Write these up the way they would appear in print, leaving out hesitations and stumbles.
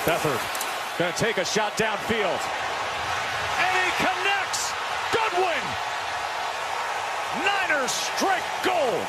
Beathard going to take a shot downfield. And he connects. Goodwin. Niners strike gold.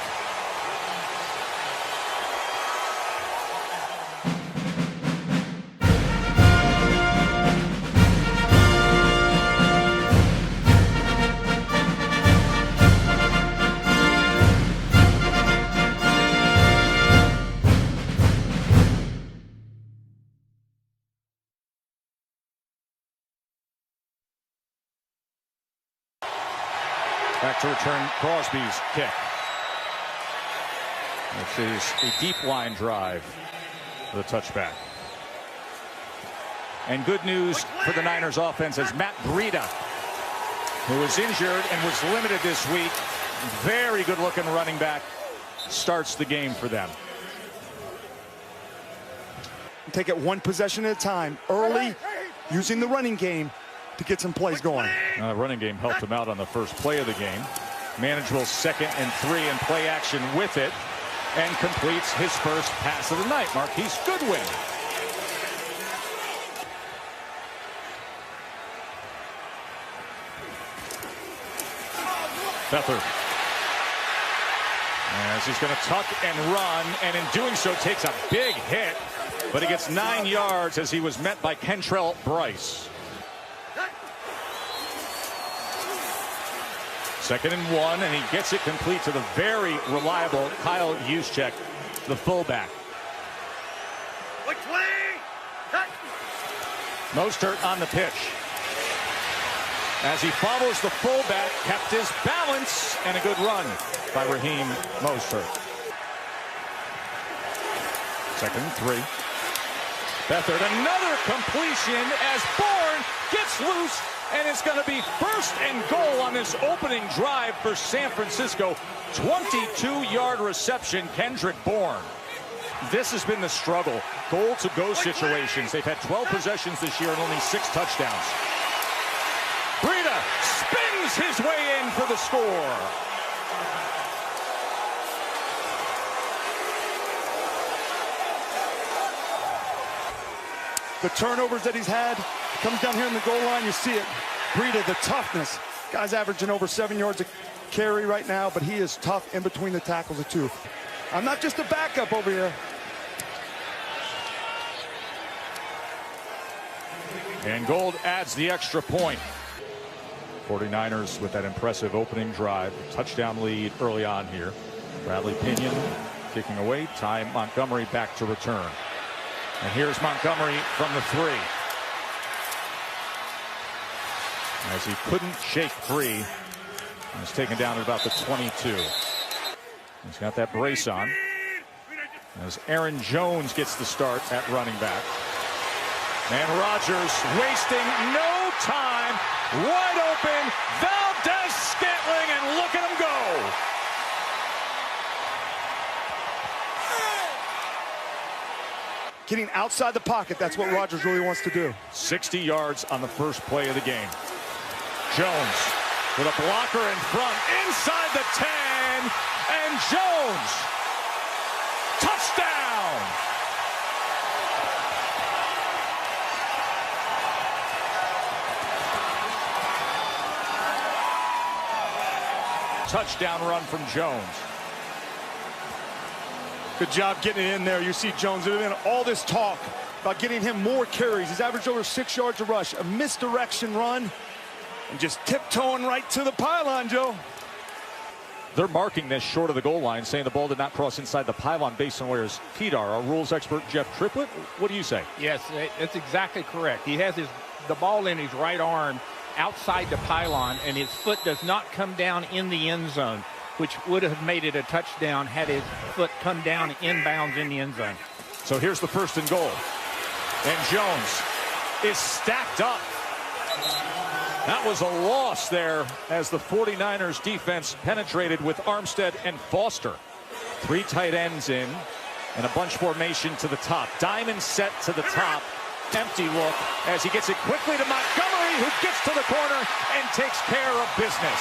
Back to return Crosby's kick. This is a deep line drive for the touchback. And good news for the Niners offense as Matt Breida, who was injured and was limited this week, very good looking running back, starts the game for them. Take it one possession at a time, early, using the running game to get some plays going. The running game helped him out on the first play of the game. Manageable 2nd and 3 and play action with it, and completes his first pass of the night. Marquise Goodwin. Beathard. As he's going to tuck and run, and in doing so takes a big hit, but he gets 9 yards as he was met by Kentrell Bryce. 2nd and 1, and he gets it complete to the very reliable Kyle Juszczyk, the fullback. Mostert on the pitch. As he follows the fullback, kept his balance, and a good run by Raheem Mostert. 2nd and 3. Beathard, another completion as Bourne gets loose, and it's going to be 1st and goal on this opening drive for San Francisco. 22-yard reception, Kendrick Bourne. This has been the struggle. Goal-to-go situations. They've had 12 possessions this year and only 6 touchdowns. Breida spins his way in for the score. The turnovers that he's had, comes down here in the goal line, you see it. Breida, the toughness. Guy's averaging over 7 yards a carry right now, but he is tough in between the tackles too. I'm not just a backup over here. And Gold adds the extra point. 49ers with that impressive opening drive. Touchdown lead early on here. Bradley Pinion kicking away. Ty Montgomery back to return. And here's Montgomery from the 3. As he couldn't shake free. He was taken down at about the 22. He's got that brace on. As Aaron Jones gets the start at running back. And Rodgers wasting no time. Wide open. Valdez-Scantling, and look at him go. Getting outside the pocket, that's what Rodgers really wants to do. 60 yards on the first play of the game. Jones with a blocker in front, inside the 10, and Jones. Touchdown! Touchdown run from Jones. Good job getting it in there. You see Jones, there's been all this talk about getting him more carries. He's averaged over 6 yards a rush. A misdirection run, and just tiptoeing right to the pylon, Joe. They're marking this short of the goal line, saying the ball did not cross inside the pylon based on where his feet are. Our rules expert, Jeff Triplett, what do you say? Yes, that's exactly correct. He has the ball in his right arm outside the pylon, and his foot does not come down in the end zone, which would have made it a touchdown had his foot come down inbounds in the end zone. So here's the 1st and goal. And Jones is stacked up. That was a loss there as the 49ers defense penetrated with Armstead and Foster. 3 tight ends in and a bunch formation to the top. Diamond set to the top. Empty look as he gets it quickly to Montgomery, who gets to the corner and takes care of business.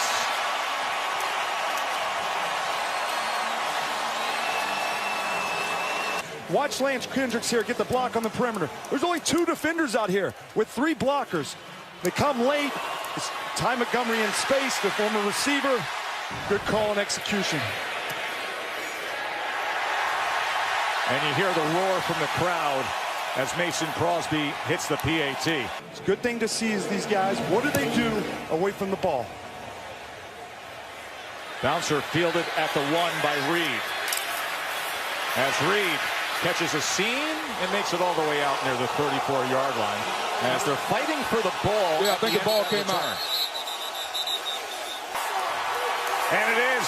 Watch Lance Kendricks here get the block on the perimeter. There's only 2 defenders out here with 3 blockers. They come late. It's Ty Montgomery in space, the former receiver. Good call and execution. And you hear the roar from the crowd as Mason Crosby hits the PAT. It's a good thing to see is these guys, what do they do away from the ball? Bouncer fielded at the 1 by Reed. As Reed catches a seam and makes it all the way out near the 34-yard line. As they're fighting for the ball. Yeah, I think the ball came out. And it is.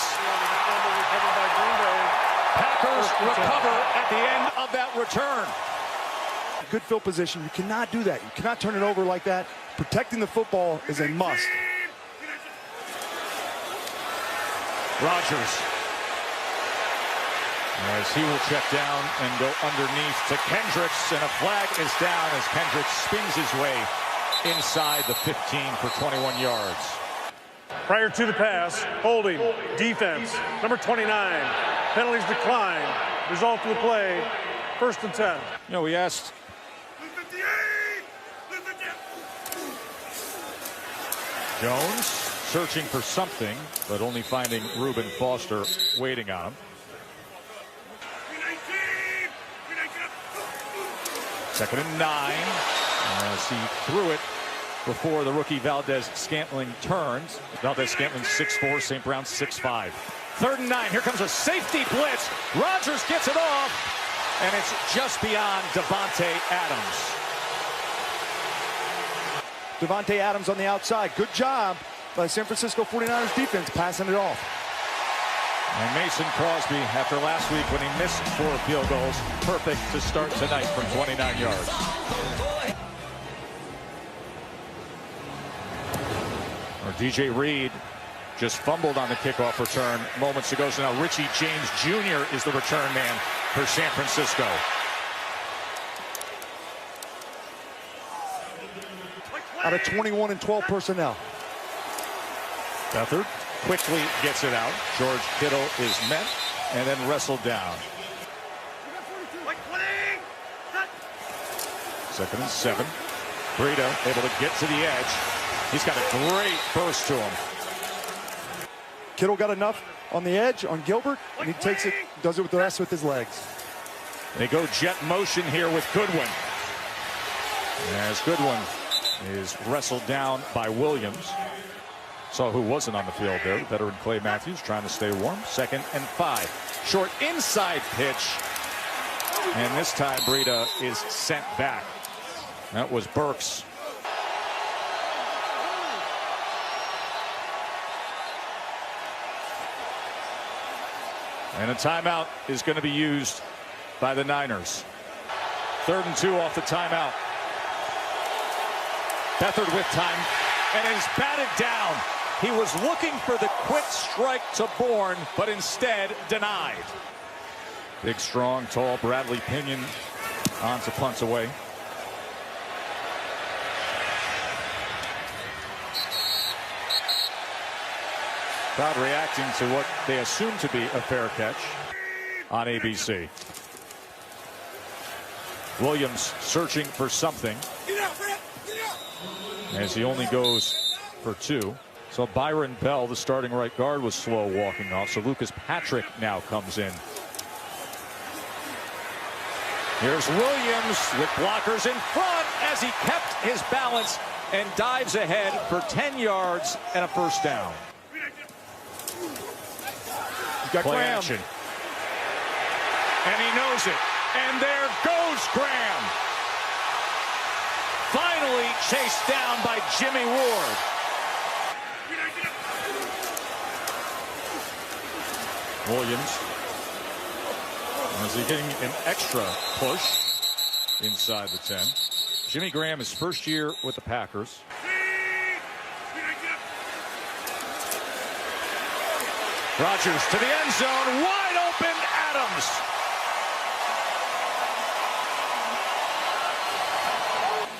Packers recover at the end of that return. Good field position. You cannot do that. You cannot turn it over like that. Protecting the football is a must. Rodgers. As he will check down and go underneath to Kendricks, and a flag is down as Kendricks spins his way inside the 15 for 21 yards. Prior to the pass, holding, defense, number 29. Penalties decline. Result of the play, 1st and 10. You know, we asked Jones searching for something, but only finding Reuben Foster waiting on him. Second and 9 as he threw it before the rookie Valdez-Scantling turns. Valdez-Scantling 6'4", St. Brown 6'5". 3rd and 9. Here comes a safety blitz. Rodgers gets it off, and it's just beyond Davante Adams. Davante Adams on the outside. Good job by San Francisco 49ers defense passing it off. And Mason Crosby, after last week when he missed 4 field goals, perfect to start tonight from 29 yards. Or DJ Reed just fumbled on the kickoff return moments ago. So now Richie James Jr. is the return man for San Francisco. Out of 21 and 12 personnel. Beathard quickly gets it out. George Kittle is met and then wrestled down. 2nd and 7. Breida able to get to the edge. He's got a great burst to him. Kittle got enough on the edge on Gilbert, and he takes it, does it with the rest with his legs. They go jet motion here with Goodwin. As Goodwin is wrestled down by Williams. Saw who wasn't on the field there. Veteran Clay Matthews trying to stay warm. 2nd and 5. Short inside pitch. And this time Breida is sent back. That was Burks. And a timeout is going to be used by the Niners. 3rd and 2 off the timeout. Beathard with time, and it is batted down. He was looking for the quick strike to Bourne, but instead denied. Big, strong, tall Bradley Pinion on to punt away. Crowd reacting to what they assume to be a fair catch on ABC. Williams searching for something as he only goes for 2. So Byron Bell, the starting right guard, was slow walking off. So Lucas Patrick now comes in. Here's Williams with blockers in front as he kept his balance and dives ahead for 10 yards and a 1st down. Got Play Graham. action. And he knows it. And there goes Graham. Finally chased down by Jimmy Ward. Williams. Is he getting an extra push inside the 10? Jimmy Graham is 1st year with the Packers. Rodgers to the end zone, wide open, Adams.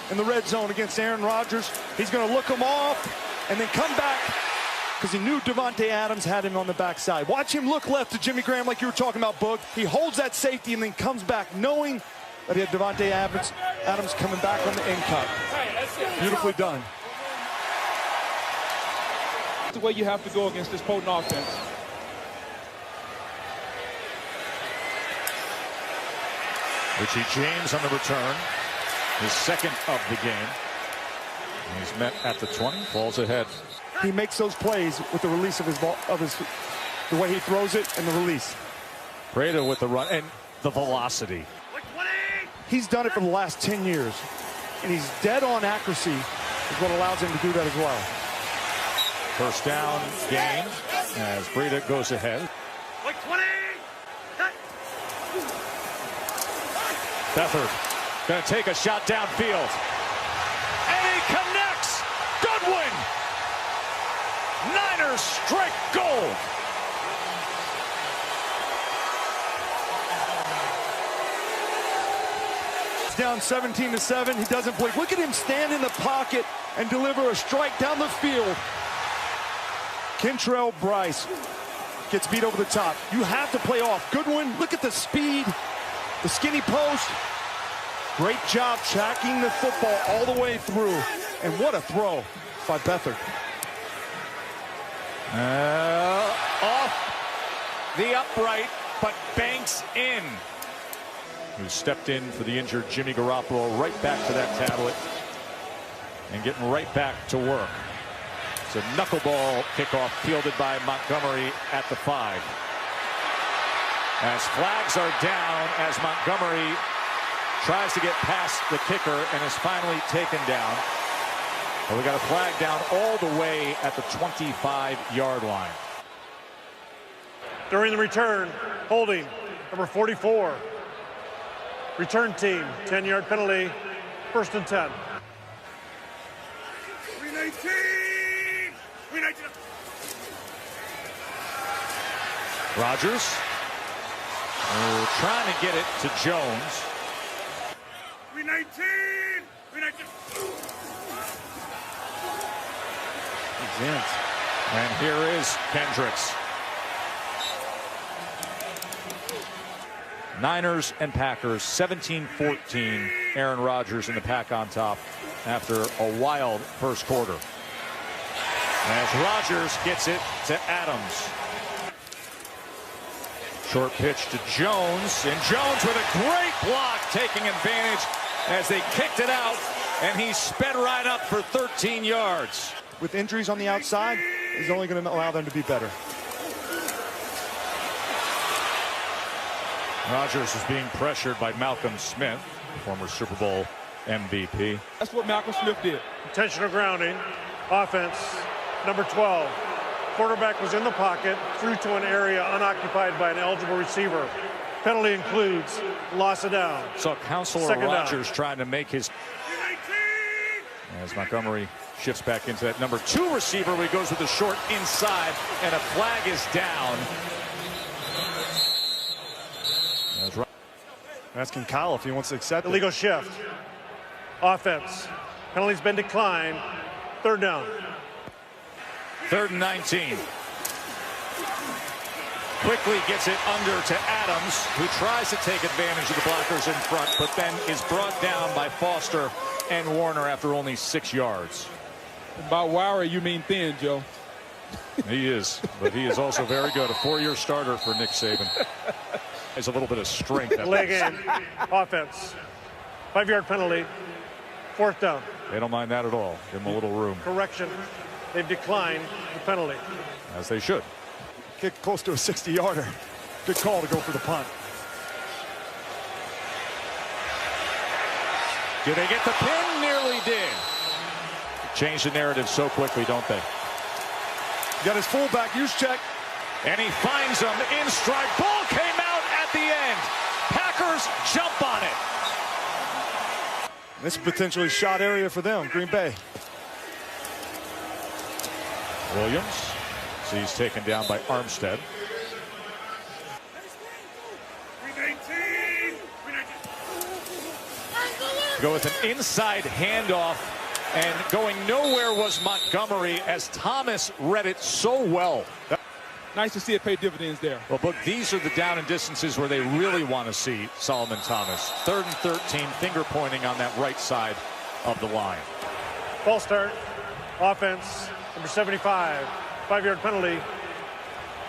In the red zone against Aaron Rodgers, he's going to look him off and then come back because he knew Davante Adams had him on the backside. Watch him look left to Jimmy Graham like you were talking about, Boog. He holds that safety and then comes back knowing that he had Davante Adams coming back on the in cut. Beautifully done. That's the way you have to go against this potent offense. Richie James on the return, his second of the game. He's met at the 20, falls ahead. He makes those plays with the release of his ball, the way he throws it and the release. Breda with the run and the velocity. He's done it for the last 10 years, and he's dead on accuracy is what allows him to do that as well. First down gain as Breda goes ahead. Beathard going to take a shot downfield. And he connects. Goodwin. Niners strike gold. It's down 17-7. He doesn't blink. Look at him stand in the pocket and deliver a strike down the field. Kentrell Bryce gets beat over the top. You have to play off. Goodwin, look at the speed, the skinny post. Great job tracking the football all the way through. And what a throw by Beathard. Off the upright, but banks in. Who stepped in for the injured Jimmy Garoppolo, right back to that tablet and getting right back to work. It's a knuckleball kickoff fielded by Montgomery at the 5. As flags are down as Montgomery tries to get past the kicker and is finally taken down. But we got a flag down all the way at the 25-yard line. During the return, holding number 44. Return team, 10-yard penalty, 1st and 10. 319! Rodgers trying to get it to Jones. 319! 319! He's in. And here is Kendricks. Niners and Packers 17-14. Aaron Rodgers and the Pack on top after a wild first quarter. As Rodgers gets it to Adams. Short pitch to Jones, and Jones with a great block taking advantage as they kicked it out, and he sped right up for 13 yards. With injuries on the outside, is only going to allow them to be better. Rodgers is being pressured by Malcolm Smith, former Super Bowl MVP. That's what Malcolm Smith did. Intentional grounding, offense, number 12. Quarterback was in the pocket, threw to an area unoccupied by an eligible receiver. Penalty includes loss of down. So Counselor Second Rodgers down. trying to make his... As Montgomery shifts back into that number 2 receiver, where he goes with the short inside, and a flag is down. Asking Kyle if he wants to accept it. Illegal shift. Offense. Penalty's been declined. 3rd down. 3rd and 19. Quickly gets it under to Adams, who tries to take advantage of the blockers in front, but then is brought down by Foster and Warner after only 6 yards. By wiry, you mean thin, Joe. He is, but he is also very good. A 4-year starter for Nick Saban. Has a little bit of strength. Leg in. Offense. 5-yard penalty. 4th down. They don't mind that at all. Give them a little room. Correction. They've declined the penalty. As they should. Kick close to a 60-yarder. Good call to go for the punt. Did they get the pin? Nearly did. Change the narrative so quickly, don't they? Got his fullback, Juszczyk. And he finds him in stride. Ball came out at the end. Packers jump on it. This is potentially a shot area for them, Green Bay. Williams. So he's taken down by Armstead. 319! Go with an inside handoff And going nowhere was Montgomery as Thomas read it so well. Nice to see it pay dividends there. Well, Book, these are the down and distances where they really want to see Solomon Thomas. 3rd and 13, finger pointing on that right side of the line. False start. Offense, number 75. 5-yard penalty.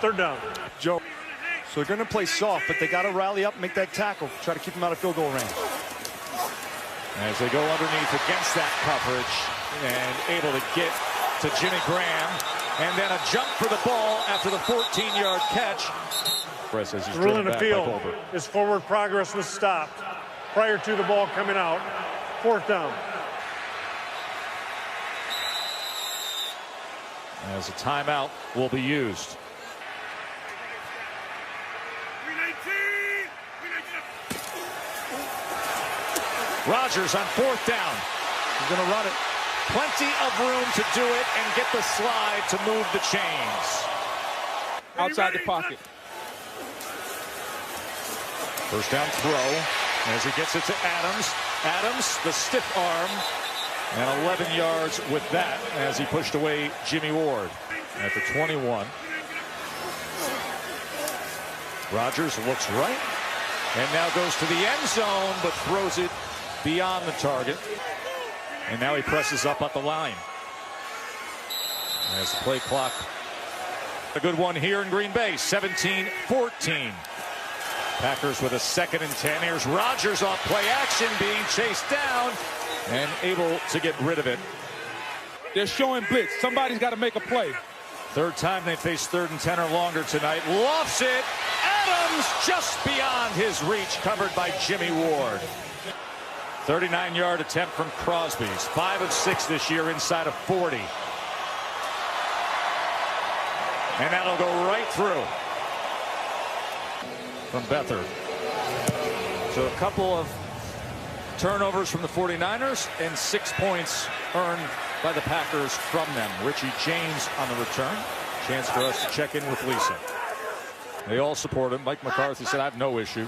3rd down. Joe. So they're going to play soft, but they got to rally up and make that tackle. Try to keep them out of field goal range. As they go underneath against that coverage and able to get to Jimmy Graham. And then a jump for the ball after the 14-yard catch. The rule in the field is forward progress was stopped prior to the ball coming out. 4th down. As a timeout will be used. 319. Rodgers on 4th down. He's going to run it. Plenty of room to do it and get the slide to move the chains. Outside the pocket. First down throw as he gets it to Adams. Adams, the stiff arm, and 11 yards with that as he pushed away Jimmy Ward at the 21. Rodgers looks right and now goes to the end zone but throws it beyond the target. And now he presses up at the line. As the play clock, a good one here in Green Bay, 17-14. Packers with a 2nd and 10. Here's Rodgers off play action, being chased down and able to get rid of it. They're showing blitz. Somebody's got to make a play. 3rd time they face 3rd and 10 or longer tonight. Lofts it. Adams just beyond his reach, covered by Jimmy Ward. 39-yard attempt from Crosby's. 5 of 6 this year inside of 40. And that'll go right through from Beathard. So a couple of turnovers from the 49ers and 6 points earned by the Packers from them. Richie James on the return. Chance for us to check in with Lisa. They all support him. Mike McCarthy said, I have no issue.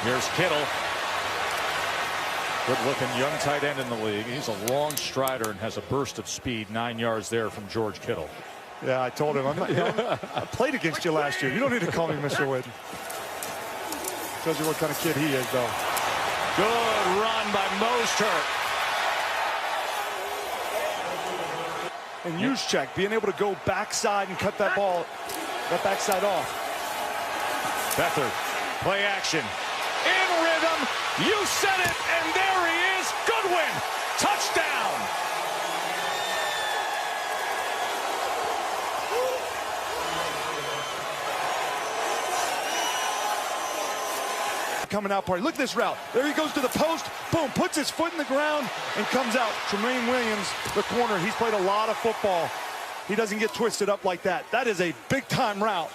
Here's Kittle. Good-looking young tight end in the league. He's a long strider and has a burst of speed. 9 yards there from George Kittle. Yeah, I told him. I played against you last year. You don't need to call me Mr. Witten. Shows you what kind of kid he is, though. Good run by Mostert. And Juszczyk being able to go backside and cut that ball, that backside off. Beathard, play action. In rhythm, you said it, and there he is. Goodwin, touchdown. Coming out party. Look at this route. There he goes to the post. Boom, puts his foot in the ground and comes out. Tremaine Williams, the corner. He's played a lot of football. He doesn't get twisted up like that. That is a big-time route.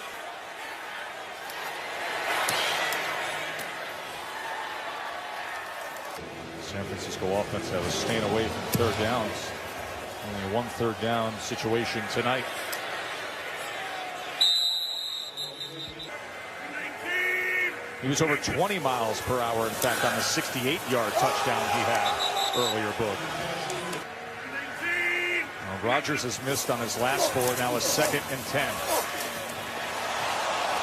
San Francisco offense that was staying away from 3rd downs. Only one 3rd down situation tonight. He was over 20 miles per hour, in fact, on the 68-yard touchdown he had earlier, Book. Well, Rodgers has missed on his last 4, now a 2nd and 10.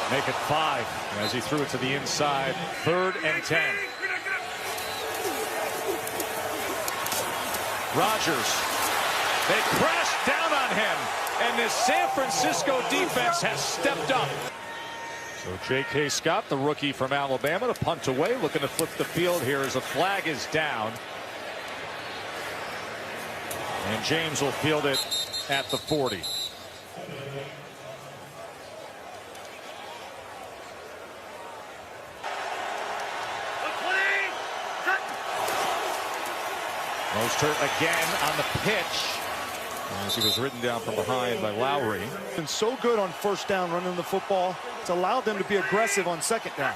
Make it 5 as he threw it to the inside. 3rd and 10. Rodgers, they crashed down on him, and this San Francisco defense has stepped up. So J.K. Scott, the rookie from Alabama, to punt away, looking to flip the field here as a flag is down. And James will field it at the 40. Mostert again on the pitch as he was ridden down from behind by Lowry. Been so good on 1st down running the football. It's allowed them to be aggressive on 2nd down.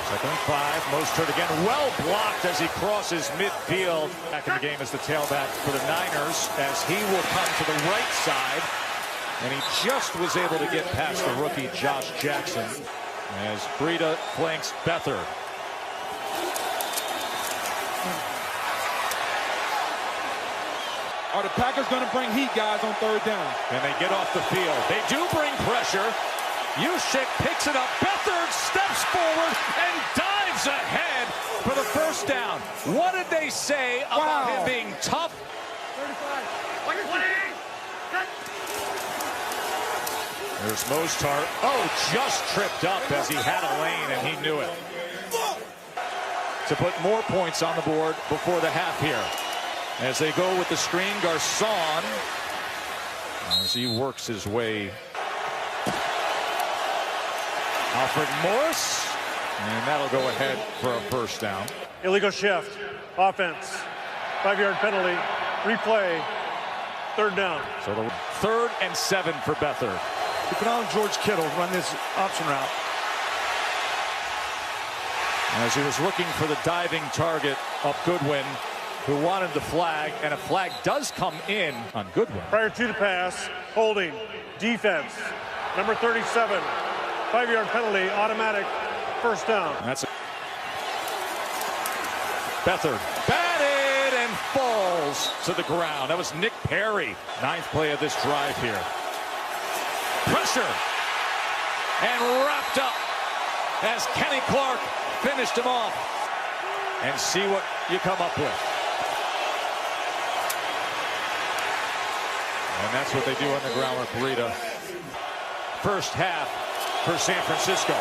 2nd and 5. Mostert again well blocked as he crosses midfield. Back in the game as the tailback for the Niners as he will come to the right side. And he just was able to get past the rookie Josh Jackson as Breida flanks Beathard. Are the Packers going to bring heat, guys, on third down? And they get off the field. They do bring pressure. Yushik picks it up. Beathard steps forward and dives ahead for the first down. What did they say about him being tough? 35. There's Mostart. Oh, just tripped up as he had a lane and he knew it. To put more points on the board before the half here. As they go with the screen, Garcon, as he works his way. Alfred Morris, and that'll go ahead for a first down. Illegal shift. Offense. 5-yard penalty. Replay. Third down. So the 3rd and 7 for Beathard. You can on George Kittle run this option route. As he was looking for the diving target of Goodwin, who wanted the flag, and a flag does come in on Goodwin. Prior to the pass, holding, defense, number 37, 5-yard penalty, automatic, first down. That's it. Beathard batted and falls to the ground. That was Nick Perry. 9th play of this drive here. Pressure and wrapped up as Kenny Clark finished him off. And see what you come up with. And that's what they do on the ground with Breida. First half for San Francisco.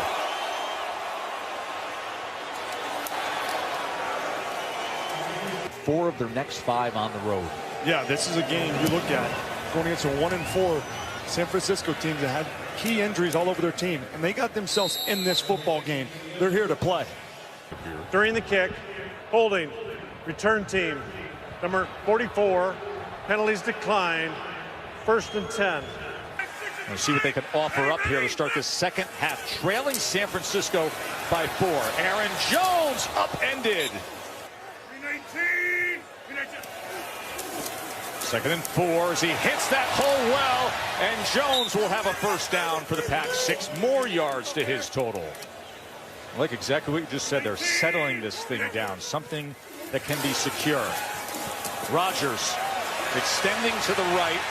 Four of their next 5 on the road. Yeah, this is a game you look at going against a 1-4 San Francisco team that had key injuries all over their team, and they got themselves in this football game. They're here to play. During the kick, holding, return team, number 44, penalties declined, 1st and 10. We'll see what they can offer up here to start the second half, trailing San Francisco by 4. Aaron Jones upended. 319. 2nd and 4 as he hits that hole well, and Jones will have a first down for the Pack. 6 more yards to his total. Like exactly what you just said, they're settling this thing down, something that can be secure. Rodgers extending to the right,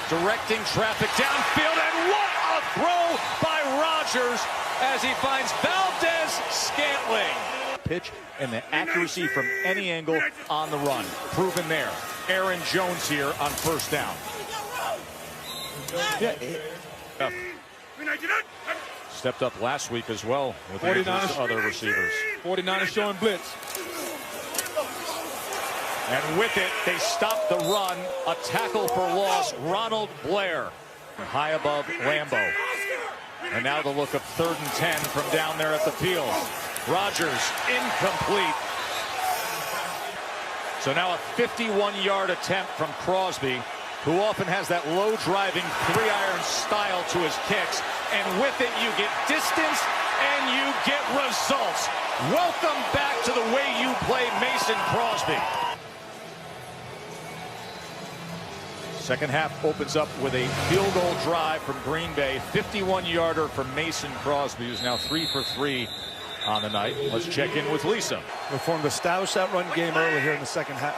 directing traffic downfield, and what a throw by Rodgers as he finds Valdez-Scantling. Pitch and the accuracy from any angle on the run, proven there. Aaron Jones here on first down. Stepped up last week as well with the other receivers. 49ers showing blitz. And with it, they stop the run. A tackle for loss, Ronald Blair. High above Lambeau. And now the look of 3rd and 10 from down there at the field. Rodgers incomplete. So now a 51-yard attempt from Crosby, who often has that low driving 3-iron style to his kicks. And with it, you get distance and you get results. Welcome back to the way you play, Mason Crosby. Second half opens up with a field goal drive from Green Bay. 51-yarder from Mason Crosby, who's now 3 for 3 on the night. Let's check in with Lisa. They formed to establish that run game early here in the second half.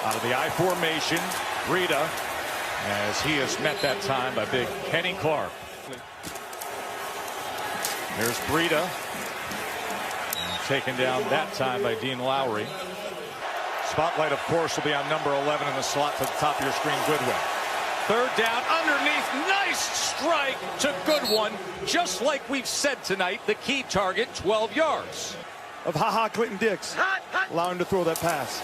Out of the I formation, Breida, as he is met that time by big Kenny Clark. There's Breida, taken down that time by Dean Lowry. Spotlight, of course, will be on number 11 in the slot to the top of your screen, Goodwin. 3rd down underneath. Nice strike to Goodwin. Just like we've said tonight, the key target, 12 yards. Of Clinton Dix, allowing him to throw that pass.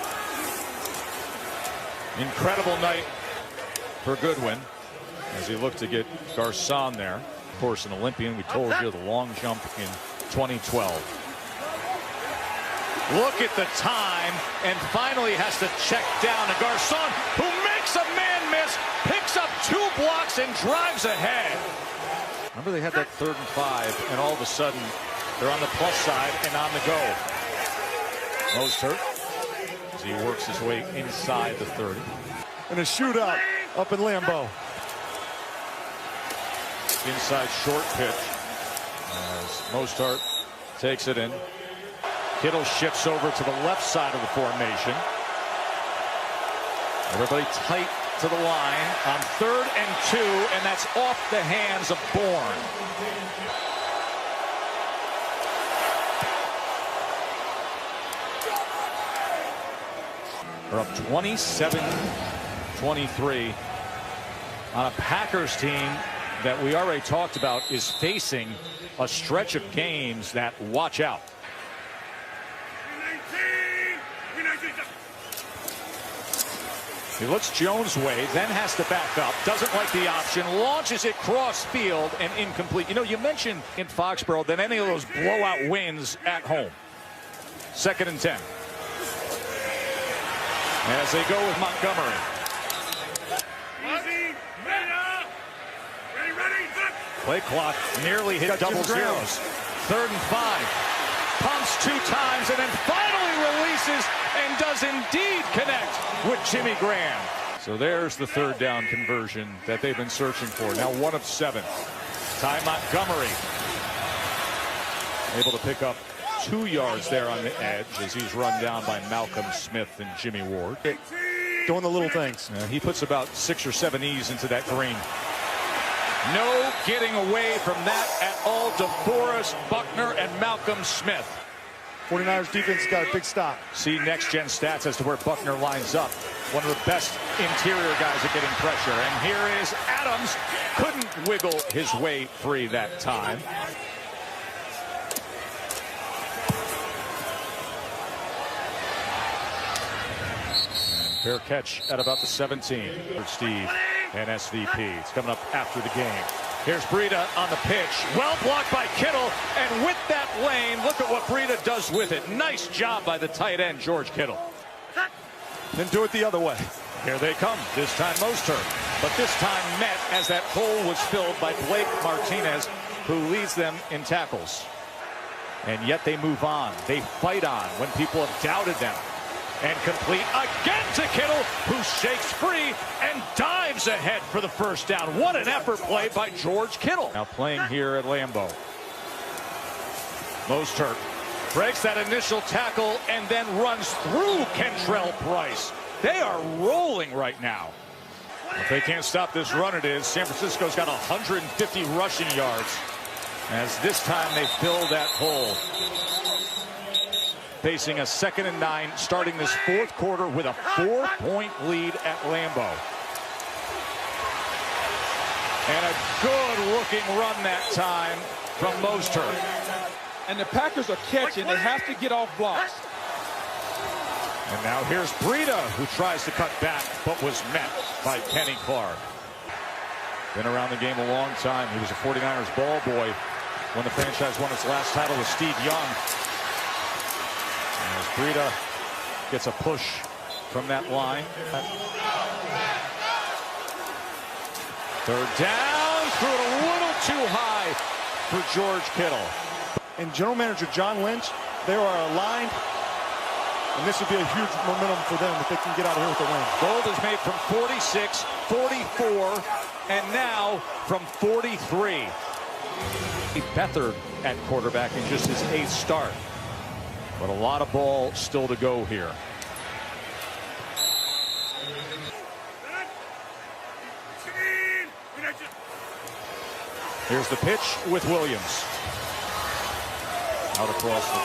Incredible night for Goodwin as he looked to get Garcon there. Of course, an Olympian. We told you the long jump in 2012. Look at the time, and finally has to check down a Garcon, who makes a man miss, picks up 2 blocks, and drives ahead. Remember, they had that 3rd and 5, and all of a sudden, they're on the plus side and on the go. Mostert, as he works his way inside the 30. And a shootout up in Lambeau. Inside short pitch as Mostert takes it in. Kittle shifts over to the left side of the formation. Everybody tight to the line on 3rd and 2, and that's off the hands of Bourne. They're up 27-23 on a Packers team that we already talked about is facing a stretch of games that watch out. He looks Jones' way, then has to back up, doesn't like the option, launches it cross field and incomplete. You know, you mentioned in Foxborough that any of those blowout wins at home. 2nd and 10. As they go with Montgomery. Play clock nearly hit double zeros. 3rd and 5. Pumps 2 times and then finally releases and does indeed connect with Jimmy Graham. So there's the 3rd down conversion that they've been searching for. Now 1 of 7. Ty Montgomery able to pick up 2 yards there on the edge as he's run down by Malcolm Smith and Jimmy Ward. Doing the little things. He puts about 6 or 7 E's into that green. No getting away from that at all. DeForest, Buckner, and Malcolm Smith. 49ers defense got a big stop. See next-gen stats as to where Buckner lines up. One of the best interior guys at getting pressure. And here is Adams. Couldn't wiggle his way free that time. Fair catch at about the 17 for Steve and SVP. It's coming up after the game. Here's Breida on the pitch. Well blocked by Kittle. And with that lane, look at what Breida does with it. Nice job by the tight end, George Kittle. Then do it the other way. Here they come. This time Mostert. But this time met as that hole was filled by Blake Martinez, who leads them in tackles. And yet they move on. They fight on when people have doubted them. And complete again to Kittle, who shakes free and dives ahead for the 1st down. What an effort play by George Kittle. Now playing here at Lambeau. Mostert breaks that initial tackle and then runs through Kentrell Price. They are rolling right now. If they can't stop this run, it is. San Francisco's got 150 rushing yards. As this time they fill that hole. Facing a 2nd and 9, starting this 4th quarter with a 4-point lead at Lambeau. And a good-looking run that time from Mostert. And the Packers are catching. They have to get off blocks. And now here's Breida, who tries to cut back, but was met by Kenny Clark. Been around the game a long time. He was a 49ers ball boy when the franchise won its last title with Steve Young. As Breida gets a push from that line. 3rd down, threw it a little too high for George Kittle. And general manager John Lynch, they are aligned, and this would be a huge momentum for them if they can get out of here with a win. Gold is made from 46, 44, and now from 43. Beathard at quarterback in just his 8th start. But a lot of ball still to go here. Here's the pitch with Williams. Out across the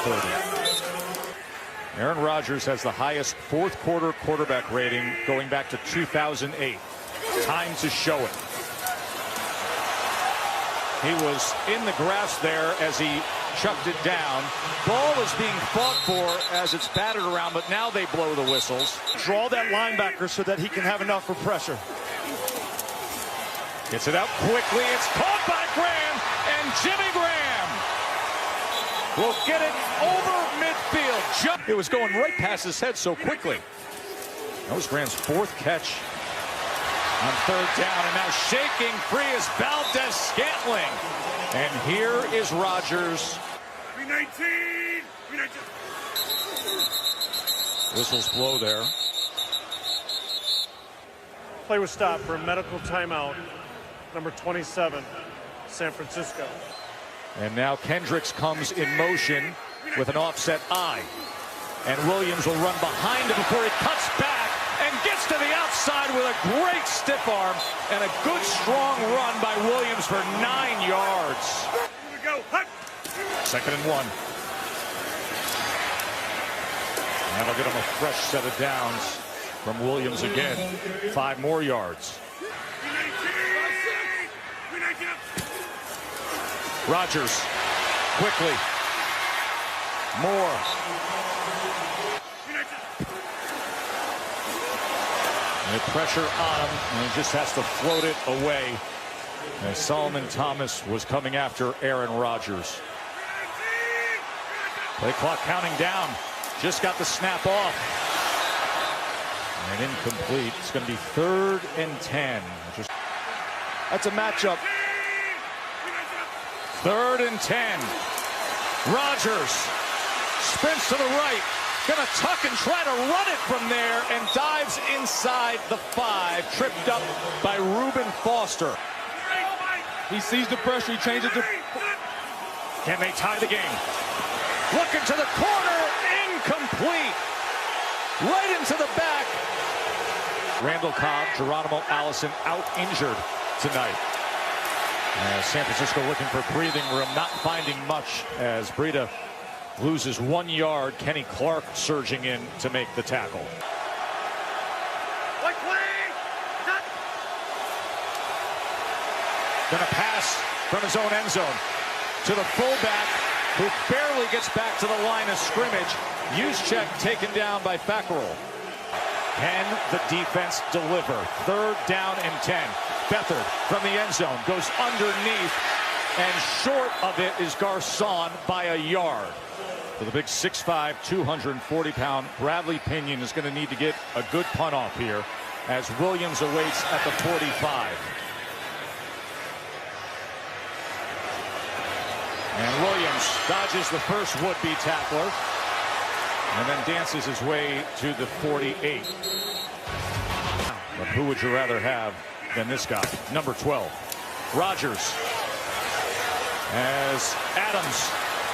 30. Aaron Rodgers has the highest 4th quarter quarterback rating going back to 2008. Time to show it. He was in the grass there as he chucked it down. Ball is being fought for as it's battered around, but now they blow the whistles. Draw that linebacker so that he can have enough for pressure. Gets it out quickly. It's caught by Graham, and Jimmy Graham will get it over midfield. It was going right past his head so quickly. That was Graham's 4th catch on 3rd down, and now shaking free is Valdez-Scantling. And here is Rodgers. 319. Whistles blow there. Play was stopped for a medical timeout. Number 27, San Francisco. And now Kendricks comes in motion with an offset eye. And Williams will run behind him before he cuts back and gets to the outside with a great stiff arm and a good strong run by Williams for 9 yards. Here we go. Hut. 2nd and 1. That'll get him a fresh set of downs from Williams again. 5 more yards. Rodgers, quickly. More. And the pressure on him, and he just has to float it away. As Solomon Thomas was coming after Aaron Rodgers. Play clock counting down. Just got the snap off. And incomplete. It's going to be 3rd and 10. That's a matchup. 3rd and 10. Rodgers sprints to the right. Going to tuck and try to run it from there and dives inside the 5. Tripped up by Reuben Foster. He sees the pressure. He changes the... Can they tie the game? Looking to the corner. Incomplete. Right into the back. Randall Cobb, Geronimo Allison out injured tonight. San Francisco looking for breathing room, not finding much as Breida loses 1 yard. Kenny Clark surging in to make the tackle. Gonna pass from his own end zone to the fullback, who barely gets back to the line of scrimmage. Juszczyk taken down by Fackrell. Can the defense deliver? 3rd down and 10. Beathard from the end zone goes underneath, and short of it is Garcon by a yard. For the big 6'5", 240-pound Bradley Pinion is going to need to get a good punt off here as Williams awaits at the 45. And Williams dodges the first would-be tackler and then dances his way to the 48. But who would you rather have than this guy? Number 12, Rodgers. As Adams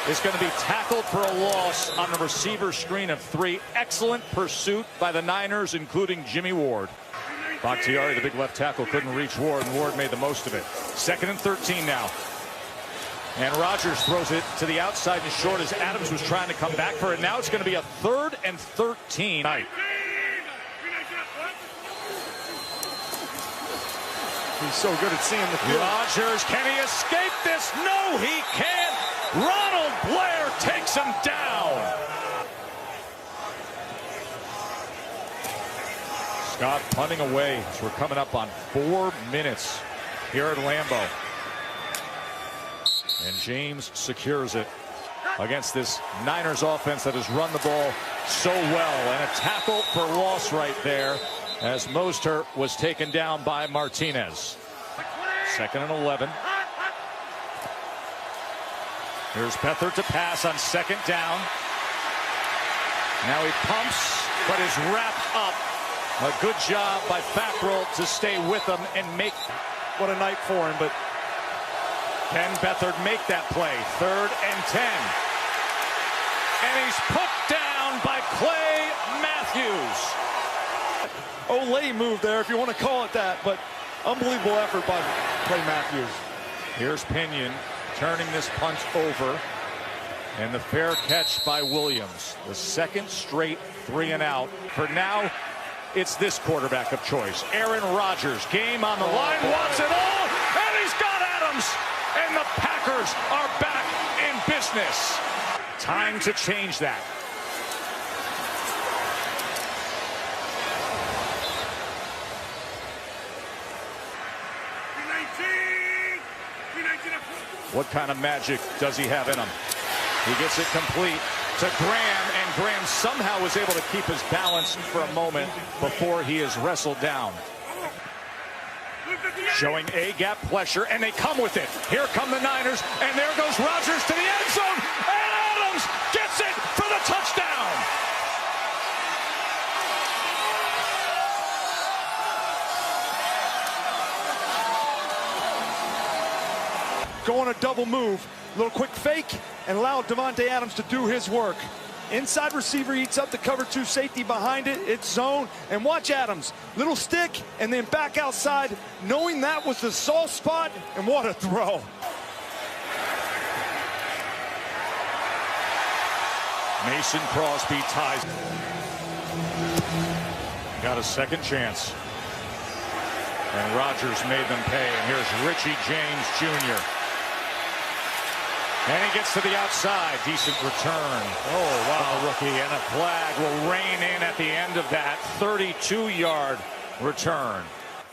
is going to be tackled for a loss on the receiver screen of 3. Excellent pursuit by the Niners, including Jimmy Ward. Bakhtiari, the big left tackle, couldn't reach Ward, and Ward made the most of it. 2nd and 13 now. And Rodgers throws it to the outside and short as Adams was trying to come back for it. Now it's going to be a 3rd and 13. He's so good at seeing the field. Rodgers, can he escape this? No, he can't. Ronald Blair takes him down. Scott punting away as we're coming up on 4 minutes here at Lambeau. And James secures it against this Niners offense that has run the ball so well. And a tackle for loss right there as Mostert was taken down by Martinez. 2nd and 11. Here's Beathard to pass on 2nd down. Now he pumps, but is wrapped up. A good job by Fackrell to stay with him and make. What a night for him, but can Beathard make that play? 3rd and 10. And he's put down by Clay Matthews. Olay move there, if you want to call it that, but unbelievable effort by Clay Matthews. Here's Pinion turning this punt over, and the fair catch by Williams. The 2nd straight 3 and out. For now, it's this quarterback of choice, Aaron Rodgers. Game on the line, wants it all, and he's got Adams. And the Packers are back in business. Time to change that. What kind of magic does he have in him? He gets it complete to Graham, and Graham somehow was able to keep his balance for a moment before he is wrestled down. Showing A-gap pressure, and they come with it. Here come the Niners, and there goes Rodgers to the end zone, and Adams gets it for the touchdown. Go on a double move, little quick fake, and allow Davante Adams to do his work. Inside receiver eats up the cover 2 safety behind it. It's zone. And watch Adams. Little stick and then back outside, knowing that was the soft spot. And what a throw. Mason Crosby ties. Got a second chance. And Rodgers made them pay. And here's Richie James Jr. And he gets to the outside. Decent return. Oh, wow. Rookie. And a flag will rein in at the end of that 32-yard return.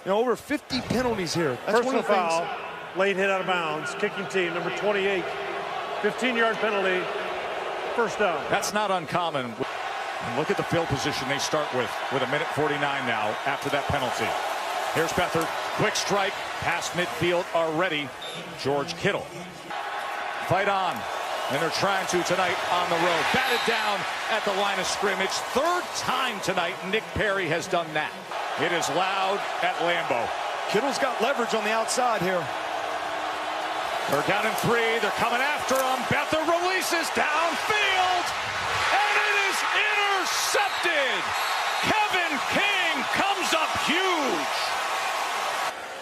You know, over 50 penalties here. That's Personal foul. Late hit out of bounds. Kicking team, number 28. 15-yard penalty. First down. That's not uncommon. And look at the field position they start with a minute 49 now after that penalty. Here's Beathard. Quick strike. Past midfield already. George Kittle. Fight on. And they're trying to tonight on the road. Batted down at the line of scrimmage. Third time tonight Nick Perry has done that. It is loud at Lambeau. Kittle's got leverage on the outside here. They're down in 3. They're coming after him. Beathard releases downfield. And it is intercepted. Kevin King comes up huge.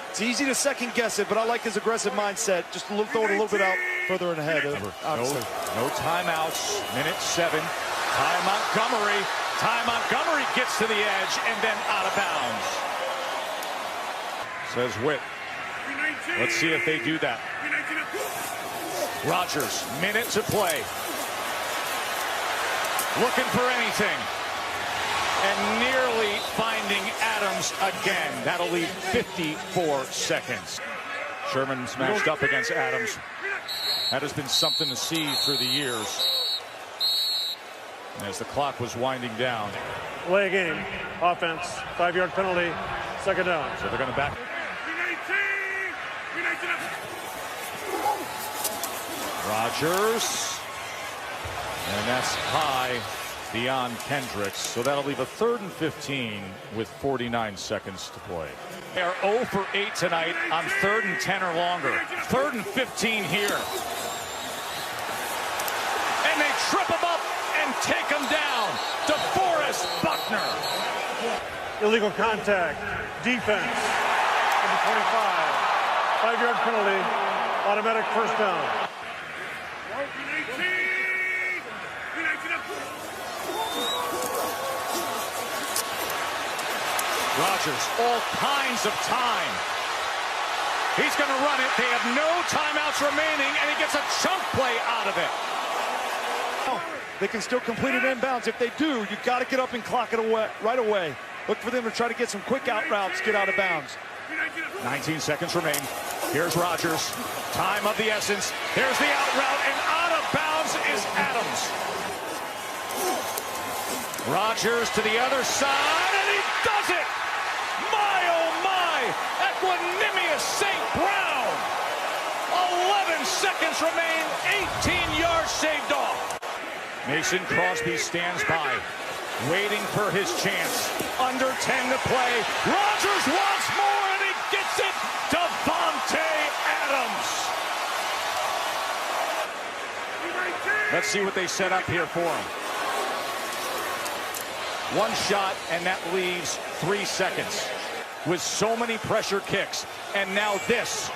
It's easy to second guess it, but I like his aggressive mindset. Just throw it a little bit out further and ahead. No timeouts. Minute 7. Ty Montgomery. Ty Montgomery gets to the edge and then out of bounds. Says Witt. Let's see if they do that. Rodgers, minute to play. Looking for anything. And nearly finding Adams again. That'll leave 54 seconds. Sherman smashed up against Adams. That has been something to see through the years. As the clock was winding down. Delay game. Offense. 5-yard penalty. Second down. So they're going to back. Rodgers. And that's high beyond Kendricks. So that'll leave a 3rd and 15 with 49 seconds to play. They are 0 for 8 tonight on 3rd and 10 or longer. 3rd and 15 here. And they trip him up and take him down. DeForest Buckner. Illegal contact. Defense. Number 25. 5-yard penalty. Automatic first down. Rodgers, all kinds of time. He's going to run it. They have no timeouts remaining, and he gets a chunk play out of it. They can still complete it inbounds. If they do, you got to get up and clock it away right away. Look for them to try to get some quick out routes, get out of bounds. 19 seconds remain. Here's Rodgers. Time of the essence. There's the out route, and out of bounds is Adams. Rodgers to the other side, and he does it! My, oh my! Equanimous St. Brown! 11 seconds remain, 18 yards shaved off. Mason Crosby stands by, waiting for his chance. Under 10 to play. Rodgers wants more, and he gets it! Davante Adams! Let's see what they set up here for him. One shot, and that leaves 3 seconds. With so many pressure kicks, and now this.